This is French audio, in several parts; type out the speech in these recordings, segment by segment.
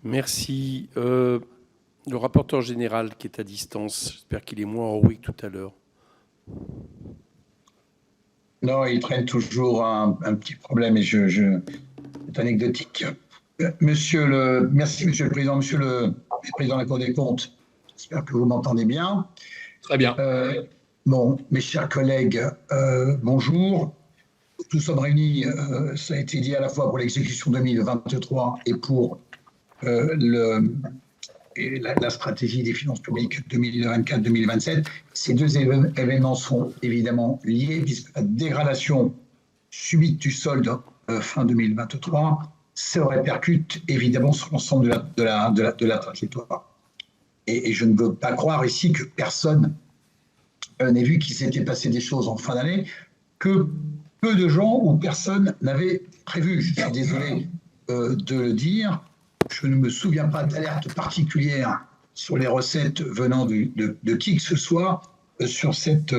Merci. Le rapporteur général qui est à distance, j'espère qu'il est moins heroïque tout à l'heure. Non, il traîne toujours un petit problème et c'est anecdotique. Merci, Monsieur le Président, Monsieur le Président de la Cour des comptes. J'espère que vous m'entendez bien. Très bien. Bon, mes chers collègues, bonjour. Nous sommes réunis, ça a été dit à la fois pour l'exécution 2023 et pour la stratégie des finances publiques 2024-2027. Ces deux événements sont évidemment liés, puisque la dégradation subite du solde fin 2023 se répercute évidemment sur l'ensemble de la trajectoire. Et je ne veux pas croire ici que personne n'ait vu qu'il s'était passé des choses en fin d'année que peu de gens ou personne n'avait prévu. Je suis désolé de le dire. Je ne me souviens pas d'alerte particulière sur les recettes venant de qui que ce soit sur cette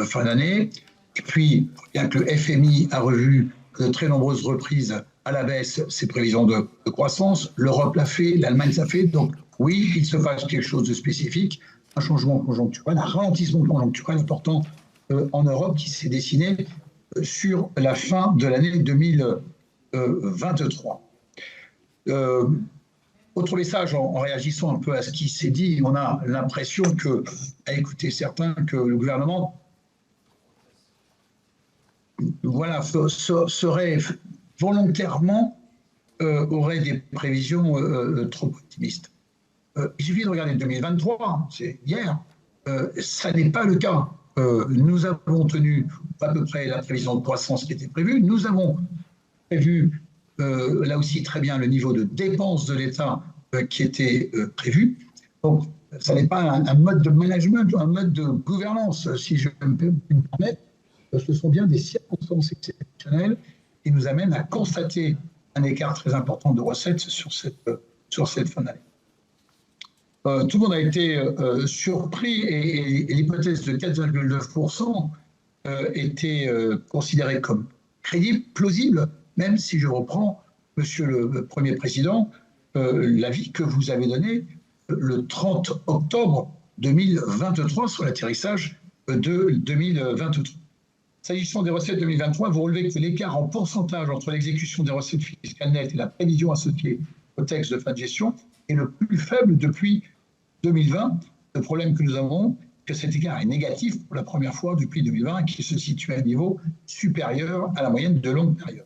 fin d'année. Et puis, bien que le FMI a revu de très nombreuses reprises à la baisse ses prévisions de croissance, l'Europe l'a fait, l'Allemagne l'a fait. Donc oui, il se passe quelque chose de spécifique, un changement conjoncturel, un ralentissement conjoncturel important en Europe qui s'est dessiné sur la fin de l'année 2023. Autre message, en réagissant un peu à ce qui s'est dit, on a l'impression que, à écouter certains, que le gouvernement serait volontairement, aurait des prévisions trop optimistes. Il suffit de regarder 2023, c'est hier, ça n'est pas le cas. Nous avons tenu à peu près la prévision de croissance qui était prévue. Nous avons prévu là aussi très bien le niveau de dépenses de l'État qui était prévu. Donc, ça n'est pas un mode de management, un mode de gouvernance, si je peux me permettre. Ce sont bien des circonstances exceptionnelles qui nous amènent à constater un écart très important de recettes sur cette fin d'année. Tout le monde a été surpris et l'hypothèse de 4,9% était considérée comme crédible, plausible, même si je reprends, Monsieur le Premier Président, l'avis que vous avez donné le 30 octobre 2023 sur l'atterrissage de 2023. S'agissant des recettes 2023, vous relevez que l'écart en pourcentage entre l'exécution des recettes fiscales nettes et la prévision associée au texte de fin de gestion est le plus faible depuis 2020. Le problème que nous avons, c'est que cet écart est négatif pour la première fois depuis 2020, qui se situe à un niveau supérieur à la moyenne de longue période.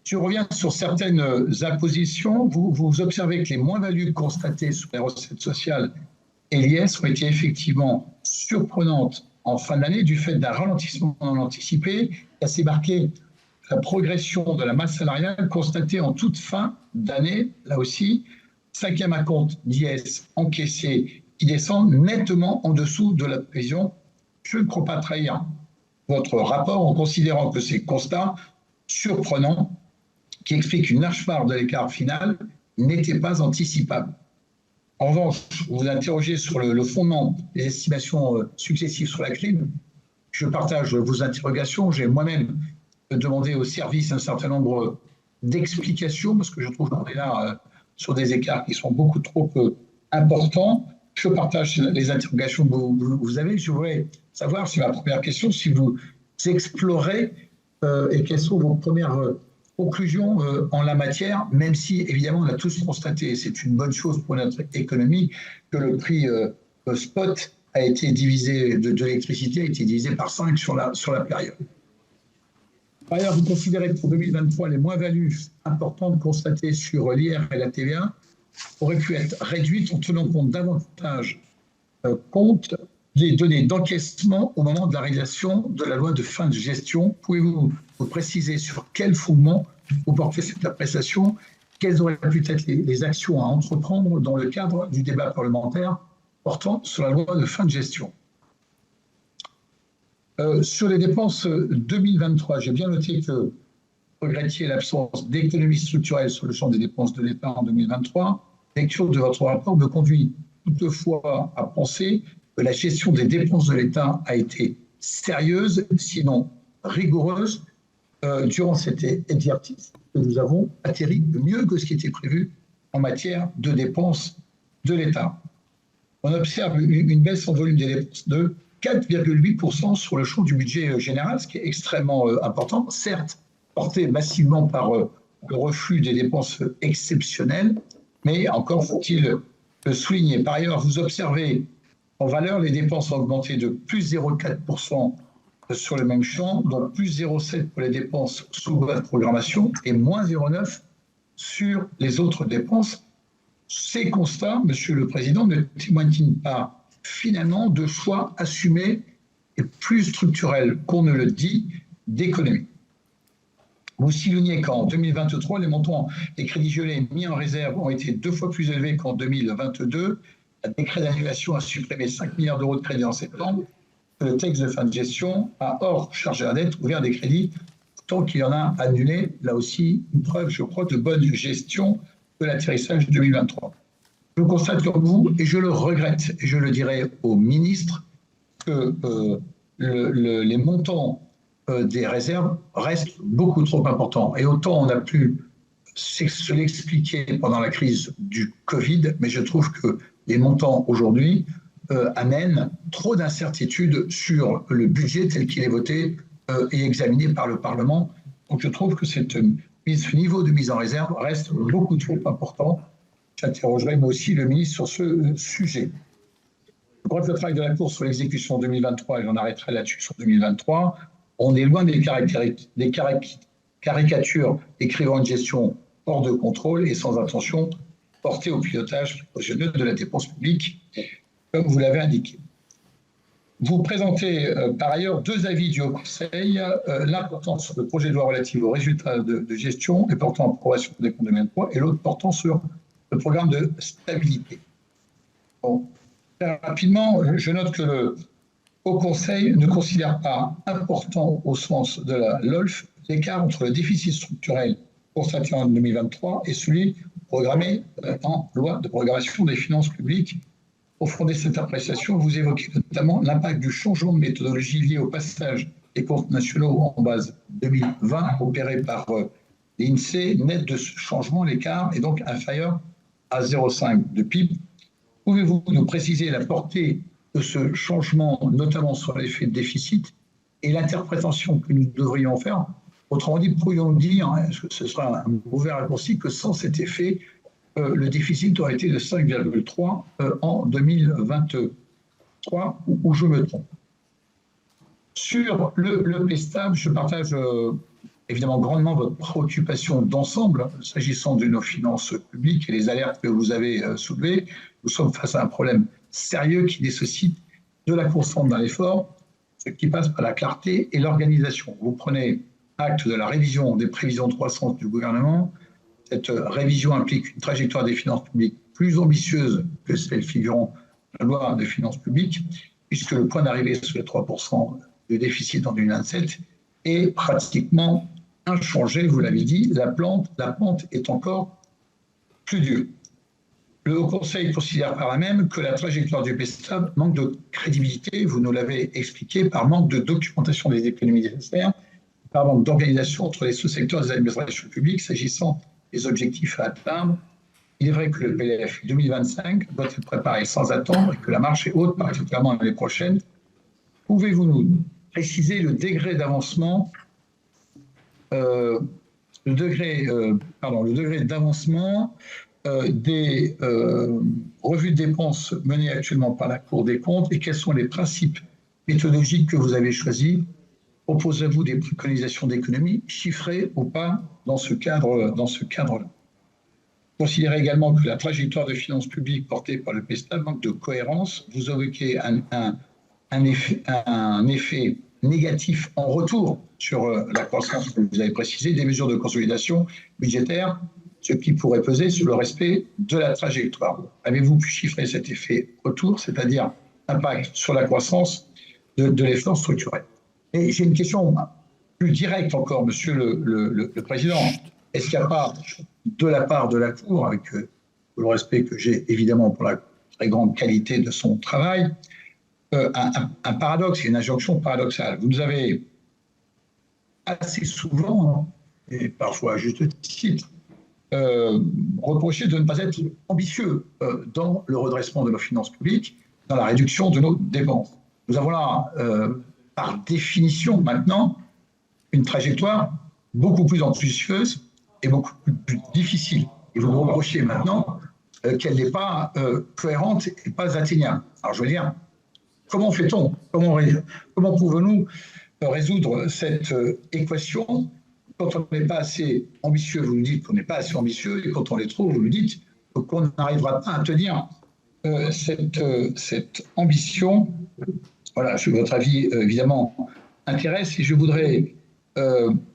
Si on revient sur certaines impositions, vous observez que les moins-values constatées sur les recettes sociales et l'IS ont été effectivement surprenantes en fin d'année du fait d'un ralentissement non anticipé qui a s'est marqué la progression de la masse salariale constatée en toute fin d'année, là aussi, cinquième acompte d'IS encaissé qui descend nettement en dessous de la prévision. Je ne crois pas trahir votre rapport en considérant que ces constats surprenants qui expliquent une large part de l'écart final n'étaient pas anticipables. En revanche, vous vous interrogez sur le fondement des estimations successives sur la clim. Je partage vos interrogations. J'ai moi-même demandé au service un certain nombre d'explications parce que je trouve qu'on est là sur des écarts qui sont beaucoup trop importants. Je partage les interrogations que vous avez. Je voudrais savoir, c'est ma première question, si vous explorez et quelles sont vos premières conclusions en la matière, même si, évidemment, on a tous constaté, et c'est une bonne chose pour notre économie, que le prix spot a été divisé, de l'électricité a été divisé par 5 sur la période. Par ailleurs, vous considérez que pour 2023, les moins-values importantes constatées sur l'IR et la TVA auraient pu être réduites en tenant compte davantage compte des données d'encaissement au moment de la réalisation de la loi de fin de gestion. Pouvez-vous vous préciser sur quel fondement vous portez cette appréciation? Quelles auraient pu être les actions à entreprendre dans le cadre du débat parlementaire portant sur la loi de fin de gestion? Sur les dépenses 2023, j'ai bien noté que vous regrettiez l'absence d'économie structurelle sur le champ des dépenses de l'État en 2023. La lecture de votre rapport me conduit toutefois à penser que la gestion des dépenses de l'État a été sérieuse, sinon rigoureuse, durant cet exercice que nous avons atterri mieux que ce qui était prévu en matière de dépenses de l'État. On observe une baisse en volume des dépenses de 4,8% sur le champ du budget général, ce qui est extrêmement important, certes porté massivement par le reflux des dépenses exceptionnelles, mais encore faut-il le souligner. Par ailleurs, vous observez en valeur, les dépenses ont augmenté de plus 0,4% sur le même champ, dont plus 0,7% pour les dépenses sous loi de programmation et moins 0,9% sur les autres dépenses. Ces constats, Monsieur le Président, ne témoignent pas finalement de choix assumés et plus structurels qu'on ne le dit d'économie. Vous soulignez qu'en 2023, les montants des crédits gelés mis en réserve ont été 2 fois plus élevés qu'en 2022. Un décret d'annulation a supprimé 5 milliards d'euros de crédits en septembre. Le texte de fin de gestion a, hors charge à la dette, ouvert des crédits tant qu'il y en a annulé. Là aussi, une preuve, je crois, de bonne gestion de l'atterrissage 2023. Je constate comme vous, et je le regrette, et je le dirai au ministre, que les montants des réserves restent beaucoup trop importants. Et autant on a pu se l'expliquer pendant la crise du Covid, mais je trouve que les montants aujourd'hui amènent trop d'incertitudes sur le budget tel qu'il est voté et examiné par le Parlement. Donc je trouve que ce niveau de mise en réserve reste beaucoup trop important. J'interrogerai moi aussi le ministre sur ce sujet. Je crois que le travail de la Cour sur l'exécution 2023, et j'en arrêterai là-dessus sur 2023, on est loin des caricatures décrivant une gestion hors de contrôle et sans attention portée au pilotage précautionneux de la dépense publique, comme vous l'avez indiqué. Vous présentez par ailleurs 2 avis du Haut Conseil, l'un portant sur le projet de loi relatif aux résultats de gestion et portant en approbation des comptes 2023, et l'autre portant sur le programme de stabilité. Bon, très rapidement, je note que le Haut Conseil ne considère pas important au sens de la LOLF l'écart entre le déficit structurel constaté en 2023 et celui programmé en loi de programmation des finances publiques. Pour fonder cette appréciation, vous évoquez notamment l'impact du changement de méthodologie lié au passage des comptes nationaux en base 2020 opéré par l'INSEE. Net de ce changement, l'écart est donc inférieur à 0,5 de PIB. Pouvez-vous nous préciser la portée de ce changement, notamment sur l'effet de déficit et l'interprétation que nous devrions faire? Autrement dit, pourrions-nous dire, ce sera un ouvert raccourci, que sans cet effet, le déficit aurait été de 5,3 en 2023, où je me trompe. Sur le PSTAB, je partage évidemment grandement votre préoccupation d'ensemble s'agissant de nos finances publiques et les alertes que vous avez soulevées. Nous sommes face à un problème sérieux qui nécessite de la constante dans l'effort, ce qui passe par la clarté et l'organisation. Vous prenez acte de la révision des prévisions de croissance du gouvernement. Cette révision implique une trajectoire des finances publiques plus ambitieuse que celle figurant dans la loi des finances publiques, puisque le point d'arrivée sur les 3% de déficit en 2027 est pratiquement inchangé. Vous l'avez dit, la pente est encore plus dure. Le Haut Conseil considère par là même que la trajectoire du PSTAB manque de crédibilité, vous nous l'avez expliqué, par manque de documentation des économies nécessaires, par manque d'organisation entre les sous-secteurs des administrations publiques s'agissant des objectifs à atteindre. Il est vrai que le PLF 2025 doit être préparé sans attendre et que la marche est haute, particulièrement l'année prochaine. Pouvez-vous nous préciser le degré d'avancement des revues de dépenses menées actuellement par la Cour des comptes et quels sont les principes méthodologiques que vous avez choisis? Proposez-vous des préconisations d'économie chiffrées ou pas dans ce cadre-là? Considérez également que la trajectoire de finances publiques portée par le PSTAB manque de cohérence. Vous évoquez un effet négatif en retour sur la croissance que vous avez précisé, des mesures de consolidation budgétaire, ce qui pourrait peser sur le respect de la trajectoire. Avez-vous pu chiffrer cet effet retour, c'est-à-dire impact sur la croissance de l'effort structurel? Et j'ai une question plus directe encore, Monsieur le Président. Est-ce qu'il n'y a pas, de la part de la Cour, avec le respect que j'ai évidemment pour la très grande qualité de son travail, un paradoxe, une injonction paradoxale? Vous nous avez assez souvent, et parfois à juste titre, reproché de ne pas être ambitieux dans le redressement de nos finances publiques, dans la réduction de nos dépenses. Nous avons là, par définition maintenant, une trajectoire beaucoup plus ambitieuse et beaucoup plus difficile. Et vous me reprochez maintenant qu'elle n'est pas cohérente et pas atteignable. Alors je veux dire, comment fait-on? Comment pouvons-nous résoudre cette équation? Quand on n'est pas assez ambitieux, vous nous dites qu'on n'est pas assez ambitieux, et quand on les trouve, vous nous dites qu'on n'arrivera pas à tenir cette ambition. Voilà, votre avis, évidemment, intéresse, et je voudrais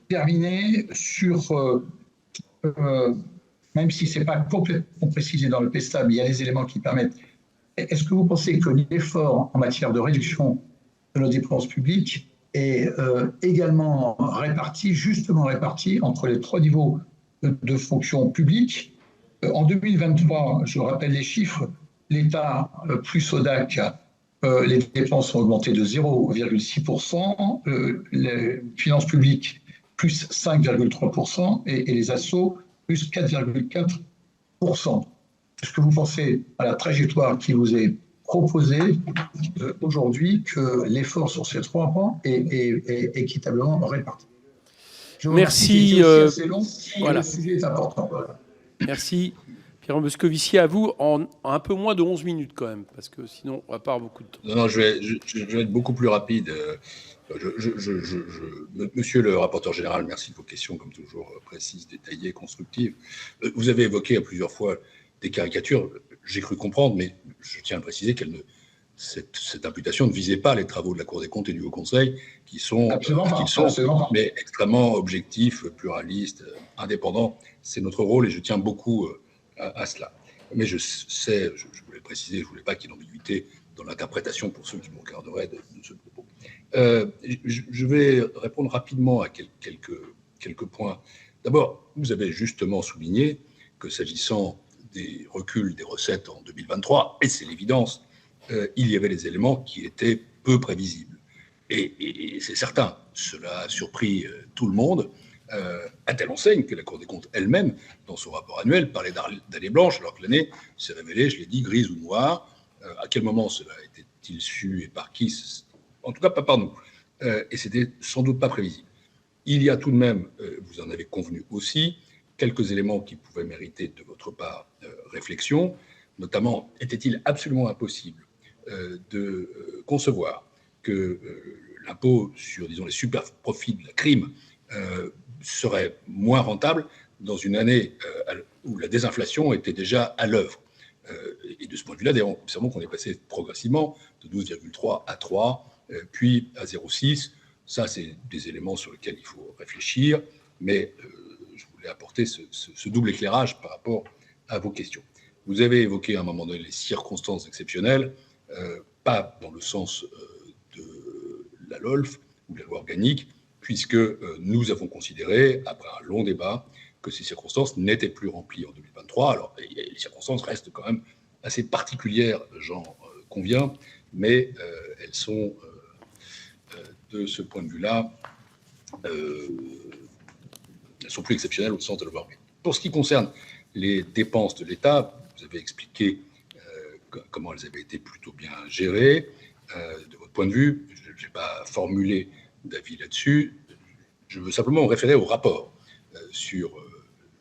terminer sur, même si ce n'est pas complètement précisé dans le PESTA, mais il y a des éléments qui permettent. Est-ce que vous pensez que l'effort en matière de réduction de nos dépenses publiques est également réparti, justement réparti, entre les 3 niveaux de fonction publique? En 2023, je rappelle les chiffres, l'État plus ODAC, les dépenses ont augmenté de 0,6%, les finances publiques plus 5,3% et les assos plus 4,4%. Est-ce que vous pensez à la trajectoire qui vous est proposée aujourd'hui, que l'effort sur ces 3 points est équitablement réparti? Merci. C'est long, voilà. Le sujet est important. Voilà. Merci. Pierre Moscovici, à vous, en un peu moins de 11 minutes quand même, parce que sinon, on va pas avoir beaucoup de temps. Non, je vais être beaucoup plus rapide. Monsieur le rapporteur général, merci de vos questions, comme toujours, précises, détaillées, constructives. Vous avez évoqué à plusieurs fois des caricatures. J'ai cru comprendre, mais je tiens à préciser cette imputation ne visait pas les travaux de la Cour des comptes et du Haut Conseil, qui sont mais extrêmement objectifs, pluralistes, indépendants. C'est notre rôle et je tiens beaucoup à cela. Mais je sais, je voulais préciser, je ne voulais pas qu'il y ait d'ambiguïté dans l'interprétation pour ceux qui me regarderaient de ce propos. Je vais répondre rapidement à quelques points. D'abord, vous avez justement souligné que s'agissant des reculs des recettes en 2023, et c'est l'évidence, il y avait des éléments qui étaient peu prévisibles. Et c'est certain, cela a surpris tout le monde, à telle enseigne que la Cour des comptes elle-même, dans son rapport annuel, parlait d'année blanche, alors que l'année s'est révélée, je l'ai dit, grise ou noire. À quel moment cela était-il su et par qui? En tout cas, pas par nous. Et c'était sans doute pas prévisible. Il y a tout de même, vous en avez convenu aussi, quelques éléments qui pouvaient mériter de votre part réflexion. Notamment, était-il absolument impossible de concevoir que l'impôt sur, disons, les super profits de la crime serait moins rentable dans une année où la désinflation était déjà à l'œuvre. Et de ce point de vue-là, d'ailleurs, observons qu'on est passé progressivement de 12,3 à 3, puis à 0,6. Ça, c'est des éléments sur lesquels il faut réfléchir, mais je voulais apporter ce double éclairage par rapport à vos questions. Vous avez évoqué à un moment donné les circonstances exceptionnelles, pas dans le sens de la LOLF ou de la loi organique, puisque nous avons considéré, après un long débat, que ces circonstances n'étaient plus remplies en 2023. Alors, les circonstances restent quand même assez particulières, j'en conviens, mais elles sont, de ce point de vue-là, elles sont plus exceptionnelles au sens de la loi organique. Pour ce qui concerne les dépenses de l'État, vous avez expliqué comment elles avaient été plutôt bien gérées. De votre point de vue, je n'ai pas formulé d'avis là-dessus. Je veux simplement me référer au rapport sur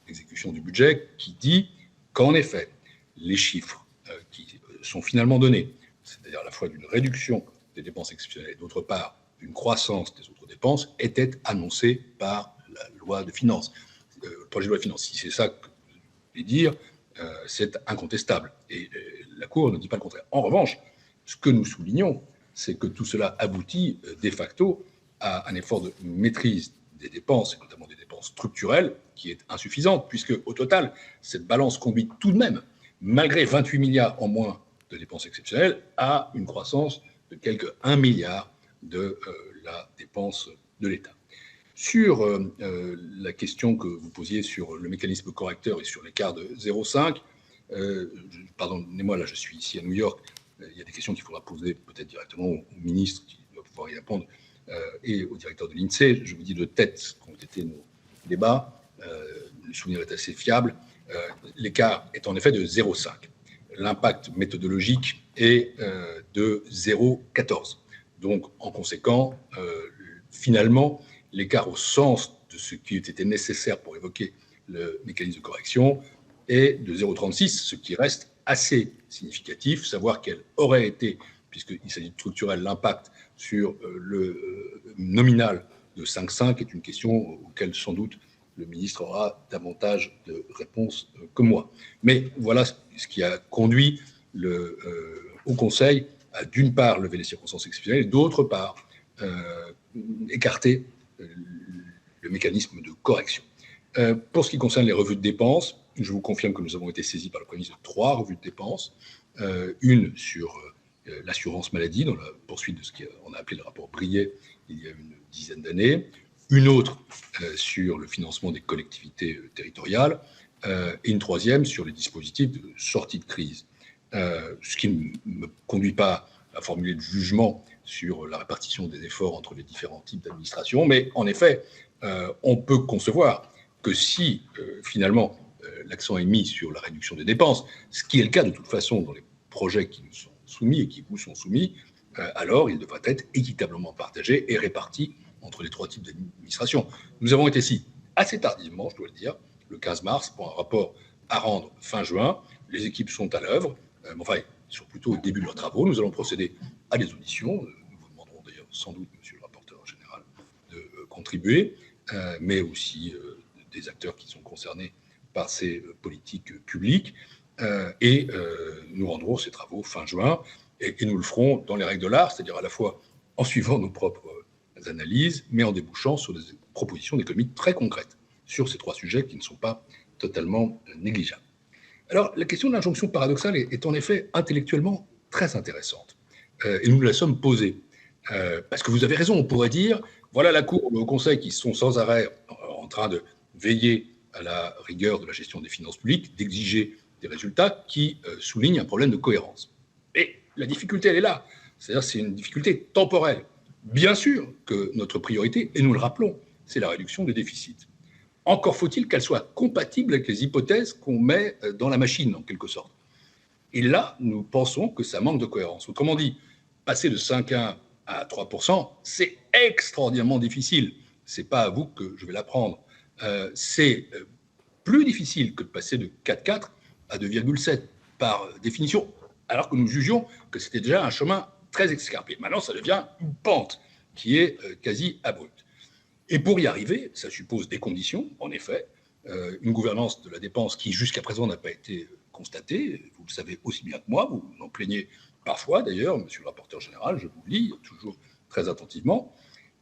l'exécution du budget qui dit qu'en effet, les chiffres qui sont finalement donnés, c'est-à-dire à la fois d'une réduction des dépenses exceptionnelles et d'autre part d'une croissance des autres dépenses, étaient annoncés par la loi de finances, le projet de loi de finances. Si c'est ça que vous voulez dire, c'est incontestable. Et la Cour ne dit pas le contraire. En revanche, ce que nous soulignons, c'est que tout cela aboutit de facto à un effort de maîtrise des dépenses, et notamment des dépenses structurelles, qui est insuffisante, puisque au total, cette balance conduit tout de même, malgré 28 milliards en moins de dépenses exceptionnelles, à une croissance de quelque 1 milliard de la dépense de l'État. Sur la question que vous posiez sur le mécanisme correcteur et sur l'écart de 0,5, pardonnez-moi, là je suis ici à New York, il y a des questions qu'il faudra poser peut-être directement au ministre qui doit pouvoir y répondre et au directeur de l'INSEE. Je vous dis de tête ce qu'ont été nos débats. le souvenir est assez fiable, l'écart est en effet de 0,5. L'impact méthodologique est de 0,14. Donc, en conséquent, finalement, l'écart au sens de ce qui était nécessaire pour évoquer le mécanisme de correction est de 0,36, ce qui reste assez significatif. Savoir quel aurait été, puisqu'il s'agit de structurel, l'impact sur le nominal de 5,5 est une question auquel sans doute le ministre aura davantage de réponses que moi. Mais voilà ce qui a conduit au Conseil à, d'une part, lever les circonstances exceptionnelles et, d'autre part, écarter le mécanisme de correction. Pour ce qui concerne les revues de dépenses, je vous confirme que nous avons été saisis par le Premier ministre de 3 revues de dépenses. Une sur l'assurance maladie, dans la poursuite de ce qu'on a appelé le rapport Briet il y a une dizaine d'années. Une autre sur le financement des collectivités territoriales. Et une troisième sur les dispositifs de sortie de crise. Ce qui ne me conduit pas à formuler de jugement sur la répartition des efforts entre les différents types d'administration, mais en effet, on peut concevoir que si finalement l'accent est mis sur la réduction des dépenses, ce qui est le cas de toute façon dans les projets qui nous sont soumis et qui vous sont soumis, alors il devra être équitablement partagé et réparti entre les 3 types d'administration. Nous avons été ici assez tardivement, je dois le dire, le 15 mars, pour un rapport à rendre fin juin. Les équipes sont à l'œuvre, enfin, ils sont plutôt au début de leurs travaux. Nous allons procéder à des auditions. Nous vous demanderons d'ailleurs sans doute, monsieur le rapporteur général, de contribuer, mais aussi des acteurs qui sont concernés par ces politiques publiques. Et nous rendrons ces travaux fin juin, et nous le ferons dans les règles de l'art, c'est-à-dire à la fois en suivant nos propres analyses, mais en débouchant sur des propositions d'économie très concrètes sur ces 3 sujets qui ne sont pas totalement négligeables. Alors, la question de l'injonction paradoxale est en effet intellectuellement très intéressante. Et nous la sommes posée. Parce que vous avez raison, on pourrait dire, voilà la Cour, le Conseil qui sont sans arrêt en train de veiller à la rigueur de la gestion des finances publiques, d'exiger des résultats qui soulignent un problème de cohérence. Et la difficulté, elle est là. C'est-à-dire c'est une difficulté temporelle. Bien sûr que notre priorité, et nous le rappelons, c'est la réduction des déficits. Encore faut-il qu'elle soit compatible avec les hypothèses qu'on met dans la machine, en quelque sorte. Et là, nous pensons que ça manque de cohérence. Autrement dit, passer de 5,1 à 3%, c'est extraordinairement difficile. Ce n'est pas à vous que je vais l'apprendre. C'est plus difficile que de passer de 4,4 à 2,7 par définition, alors que nous jugions que c'était déjà un chemin très escarpé. Maintenant, ça devient une pente qui est quasi abrupte. Et pour y arriver, ça suppose des conditions, en effet, une gouvernance de la dépense qui jusqu'à présent n'a pas été constatée. Vous le savez aussi bien que moi, vous en plaignez parfois d'ailleurs, monsieur le rapporteur général, je vous lis toujours très attentivement.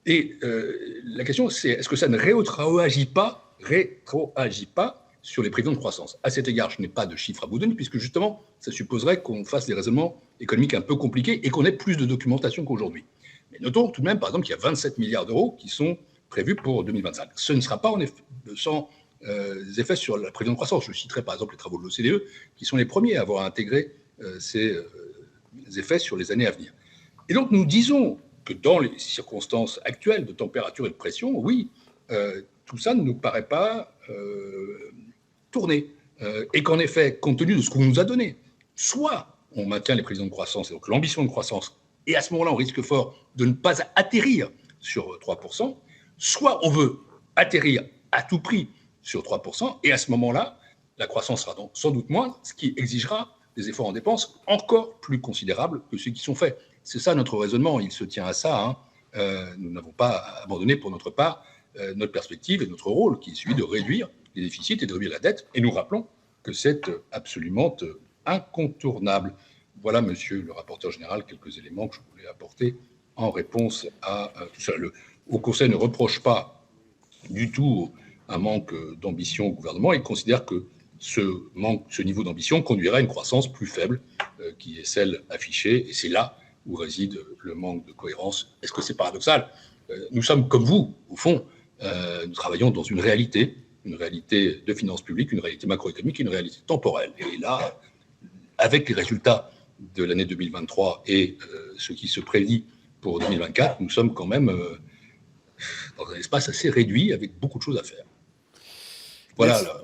Et la question c'est, est-ce que ça ne rétroagit pas sur les prévisions de croissance? À cet égard, je n'ai pas de chiffres à vous donner, puisque justement, ça supposerait qu'on fasse des raisonnements économiques un peu compliqués et qu'on ait plus de documentation qu'aujourd'hui. Mais notons tout de même, par exemple, qu'il y a 27 milliards d'euros qui sont prévus pour 2025. Ce ne sera pas en effet sans effets sur la prévision de croissance. Je citerai par exemple les travaux de l'OCDE, qui sont les premiers à avoir intégré ces effets sur les années à venir. Et donc, nous disons que dans les circonstances actuelles de température et de pression, oui, tout ça ne nous paraît pas tourné. Et qu'en effet, compte tenu de ce qu'on nous a donné, soit on maintient les prévisions de croissance, et donc l'ambition de croissance, et à ce moment-là, on risque fort de ne pas atterrir sur 3%, soit on veut atterrir à tout prix sur 3%, et à ce moment-là, la croissance sera donc sans doute moindre, ce qui exigera des efforts en dépenses encore plus considérables que ceux qui sont faits. C'est ça notre raisonnement, il se tient à ça. Nous n'avons pas abandonné pour notre part notre perspective et notre rôle, qui est celui de réduire les déficits et de réduire la dette, et nous rappelons que c'est absolument incontournable. Voilà, monsieur le rapporteur général, quelques éléments que je voulais apporter en réponse à tout ça. Le Haut Conseil ne reproche pas du tout un manque d'ambition au gouvernement. Il considère que ce niveau d'ambition conduirait à une croissance plus faible, qui est celle affichée, et c'est là où réside le manque de cohérence. Est-ce que c'est paradoxal? Nous sommes comme vous, au fond, nous travaillons dans une réalité de finances publiques, une réalité macroéconomique, une réalité temporelle. Et là, avec les résultats de l'année 2023 et ce qui se prédit pour 2024, nous sommes quand même dans un espace assez réduit avec beaucoup de choses à faire. Voilà. Merci. Là.